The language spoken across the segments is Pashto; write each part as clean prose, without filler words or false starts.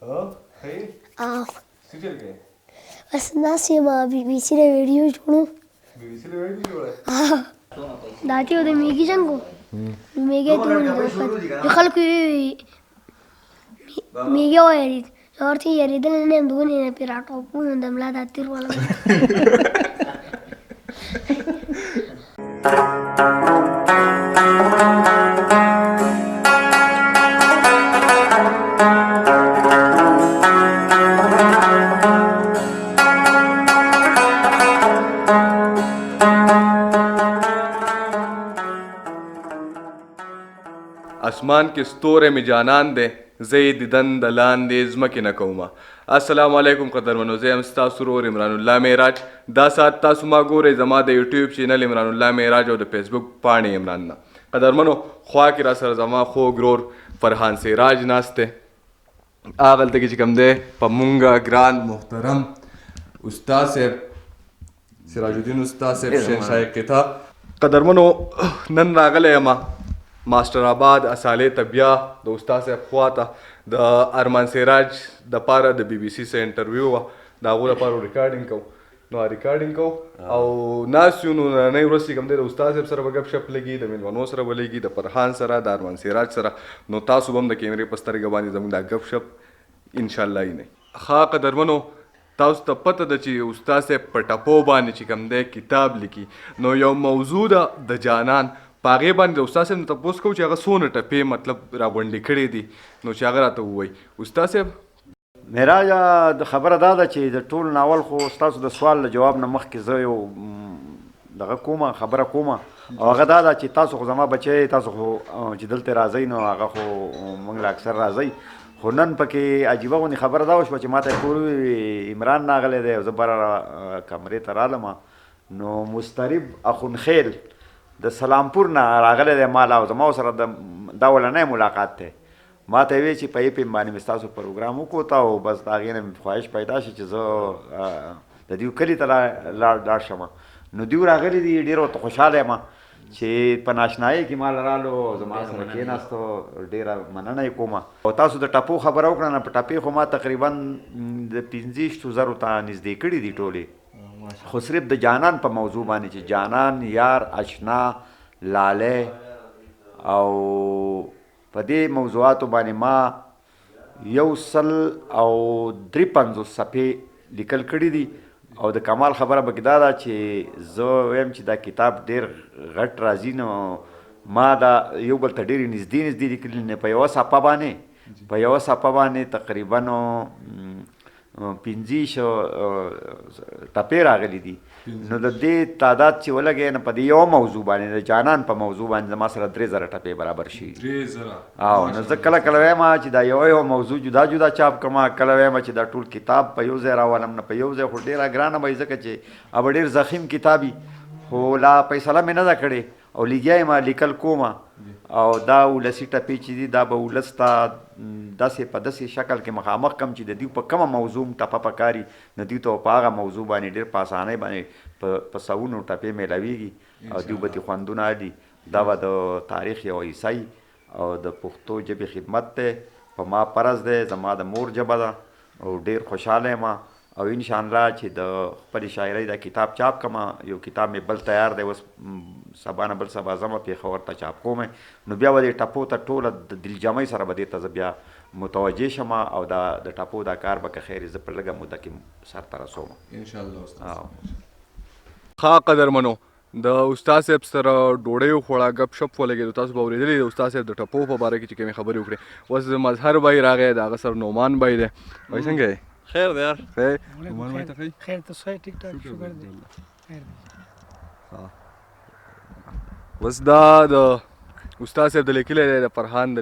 بس ناس یې ما BBC له ویډیو جوړو دا چې د میږي جنګ و نو میږی ته ولیدل د خلکو میږی ویرېد زه ورته یېرېدلی نه یم د ونې نه پرې راټوپونه د ملا دا تیر ولګېد اسمان کې ستوری مې جانان دی زه یې دیدن د لاندې ځمکې نه کومه. السلام علیکم قدرمنو، زه یم ستاسو ورور عمران الله معراج. دا ساعت تاسو ما ګورئ زما د یوټیوب چینل عمران الله معراج او د فیسبوک پاڼې عمران نه. قدرمنو خوا کې را سره زما خوږ ورور فرحان سراج ناست دی. هغلته کې چې کوم دی په مونږه ګران محترم استاد صاحب سراج الدین استاد صاحب شهنشاه قطع. قدرمنو نن راغلی یم ماسټر آباد اصالې ته بیا د استاد صاحب خواته د ارمان سراج دپاره د BBC سه انټرویو وه د هغو لپاره ریکارډینګ کوو نو ریکارډینګ کوو او ناست یو نو نننۍ ورځ چې کوم دی د استاد صاحب سره به ګپ شپ لګي د میلمنو سره به لګي د فرحان سره د ارمان سراج سره نو تاسو به هم د کیمرې په سترګه باندې زموږ دا ګپ شپ انشاءالله وینئ. ښه قدرمنو تاسو ته پته ده چې استاد صاحب په ټپو باندې چې کوم دی کتاب لیکي نو یو موضوع ده د جانان په هغې باندې د استاد صاحب نه تپوس کوو چې هغه څونه ټپې مطلب راغونډې کړې دي نو چې هغه راته ووایي. استاد صاحب معراج د خبره دا ده چې د ټول ناول خو ستاسو د سوال له جواب نه مخکې زه یو دغه کومه خبره کومه او هغه دا ده چې تاسو خو زما بچی تاسو خو چې دلته راځئ نو هغه خو موږ له اکثر راځئ خو نن پکې عجیبه غوندې خبره دا وشوه چې ما ته یې عمران راغلی دی او زه بره کمرې ته رالم نو مسترب اخونخیل د سلامپور نه راغلی دی ما لا زما سره دا ولنی ملاقات دی ما ته وی چې په ایپم باندې مې ستاسو پروګرام وکوته او بس د هغې نه مې خواهش پیدا شي چې زه د دیو کلي ته لاړ شم نو دیو راغلي دي ډېر ورته خوشحاله یم چې په ناشنایۍ کې ما رالو زما سره کېناستو ډېره مننه یې کوم او تاسو د ټپو خبره وکړه نه په ټپې خو ما تقریبا د 15,000 ته نږدې کړي دي ټولې خو صرف د جانان په موضوع باندې چې جانان یار اشنا لاله او په دې موضوعاتو باندې ما 153 صفحې لیکل کړي دي او د کمال خبره پکې دا ده چې زه وایم چې دا کتاب ډېر غټ راځي نو ما دا یو بل ته ډېرې نږدې لیکلي نه په یوه صفحه باندې تقریبا 15 ټپې راغلي دي نو د دې تعداد چې ولګی نه په دې یو موضوع باندې د جانان په موضوع باندې زما سره 3,000 ټپې برابر شي. 3,000 او نو زه کله کله وایم چې دا یو موضوع جدا جدا چاپ کړم کله وایم چې دا ټول کتاب په یو ځای راولم نه په یو ځای خو ډېره ګرانه به ځکه چې اب ډېر زخیم کتابي خو لا فیصله مې نه ده کړې او لګیا یم لیکل کومه او دا ولسي ټپې چې دي دا به ولس ته داسې په داسې شکل کې مخامخ کم چې د دوی په کومه موضوع ټپه پکاري نو دوی ته په هغه موضوع باندې ډېر په اسانۍ باندې په سوونو ټپې میلاویږي او دوی به دې خوندونه اړي دا به د تاریخ یو حصه او د پښتو ژبې خدمت دی په ما فرض دی زما د مور ژبه ده او ډېر خوشحاله یم او انشاءالله چې د خپلې شاعرۍ دا کتاب چاپ کړم یو کتاب مې بل تیار دی اوس سبا نه بل سبا ځمه پېښور ته چاپ کوم نو بیا به دې ټپو ته ټوله د دلجمۍ سره به دې ته زه بیا متوجه شم او دا د ټپو دا کار به که خیر زه په لږه موده کې سرته رسوم انشاءالله. ښه قدرمنو د استاد صاحب سره ډوډۍ وخوړه ګپ شپ ولګېدو تاسو به اورېدلي د استاد صاحب د ټپو په باره کې چې کومې خبرې وکړې اوس مظهر بای راغی د هغه سره نعمان بای دی وایي څنګه یې خیر دی یار خیر ته صحیح ټیک ټاک شکر دی خیر دی. بس دا د استاد صاحب د لیکلی دی د فرحان د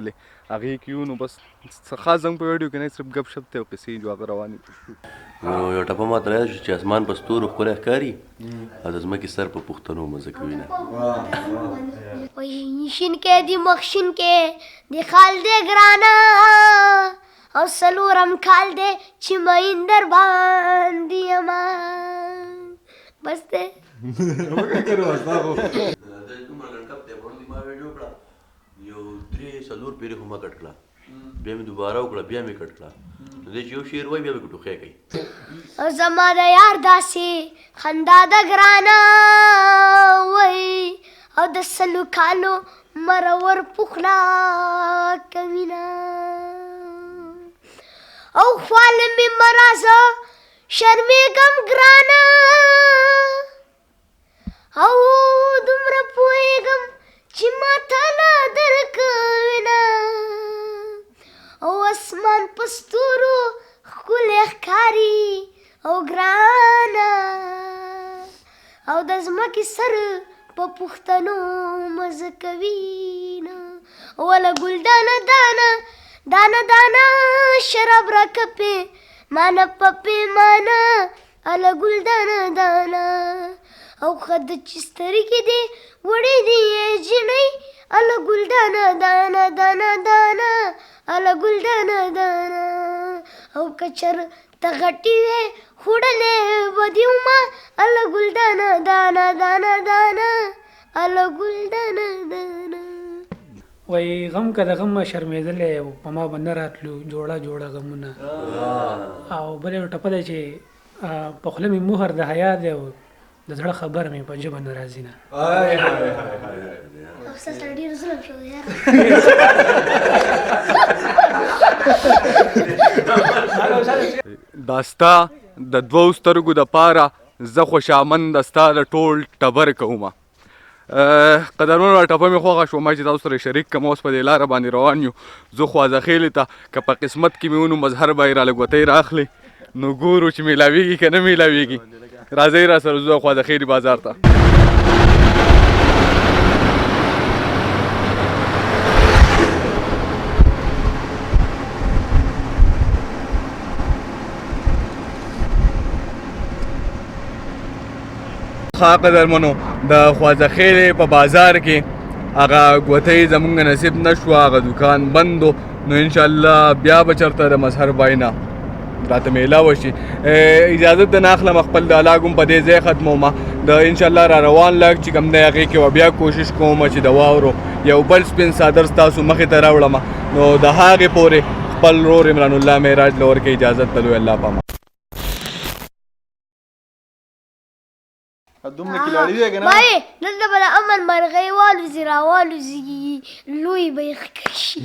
هغې کې یو نو بس خاص زموږ په ویډیو کې نه صرف ګپ شپ دی او قصې جو هغه روانې نو یو ټپه ماته را شو چې اسمان په ستورو ښکلی ښکاري او د ځمکې سر په پوښتنو مزه کوي نه وایي شین کې دي مخ شین کې د خال دی ګرانه او څلورم کال دی چې مین در باندې یمه بس دی دومره لنډکپ دی وړاندې ما ویډیو کړه یو 3-4 پیرې خو ما کټ کړه بیا مې دوباره وکړه بیا مې کټ کړه دی چې یو شعر وایي بیا به ټوخی کوي او زما د یار داسې خندا د ګرانه وای او د سلو کالو مرور پخلا کوینا او خپل می مرزه شرمېږم ګرانه او دومره پوهېږم چې ما تاله درکوینه او اسمان په ستورو ښکلی ښکاري او ګرانه او د ځمکې سر په پوښتنو مزه کوینه وله ګلدانه دانه دانه دانه شراب راکپې مانه پپې مانه اله ګلدانه دانه او خد چې سترګې دې وړې دي جنۍ اله ګلدانه دانه دانه دانه اله ګلدانه دانه او کچر ته غټې وې خوړلې به دې ومه اله ګلدانه دانه دانه دانه اله ګلدانه دانه وای غم که د غم شرمېدلی او په ما به نه راتلو جوړه جوړه غمونه او بل یو ټپه دی چې په خوله مې مهر د حیا دی او د زړه خبره مې په ژبه نه راځي نه استاد سره ډېر ظلم شوی یاره دا ستا د دوو سترګو دپاره زه خوشامن د ستا د ټول ټبر کومه قدرمنو ټپه مې خوښه شوه ما چې تاسو سره شریک کړم اوس په دې لاره باندې روان یو زه خوازخېلې ته که په قسمت کې مې ونو مظهر به یې راله ګوتۍ راخلې نو ګورو چې میلاویږي که نه میلاویږي راځئ را سره ځو خوازخېلي بازار ته ښه قدرمنو د خوازخېلې په بازار کې هغه ګوتۍ زمونږ نصیب نه شوه هغه دوکان بند و نو انشاءالله بیا به چېرته د مظهر بای نه راته میلاوه شي اجازت د نه اخلم خپل د علاګ هم په دې ځای ختمومه د انشاءالله را روان لږ چې کوم دی هغې کې به بیا کوشش کوم چې د واورو یو بل سپین څادر ستاسو مخې ته راوړم نو د هغې پورې خپل ورور عمران الله معراج له ورکړې اجازت ته لوی الله پامان دومره کلاړي دی که نه بای دلته به د امن مرغۍ والوځي راوالوځي لوی به یې ښه شي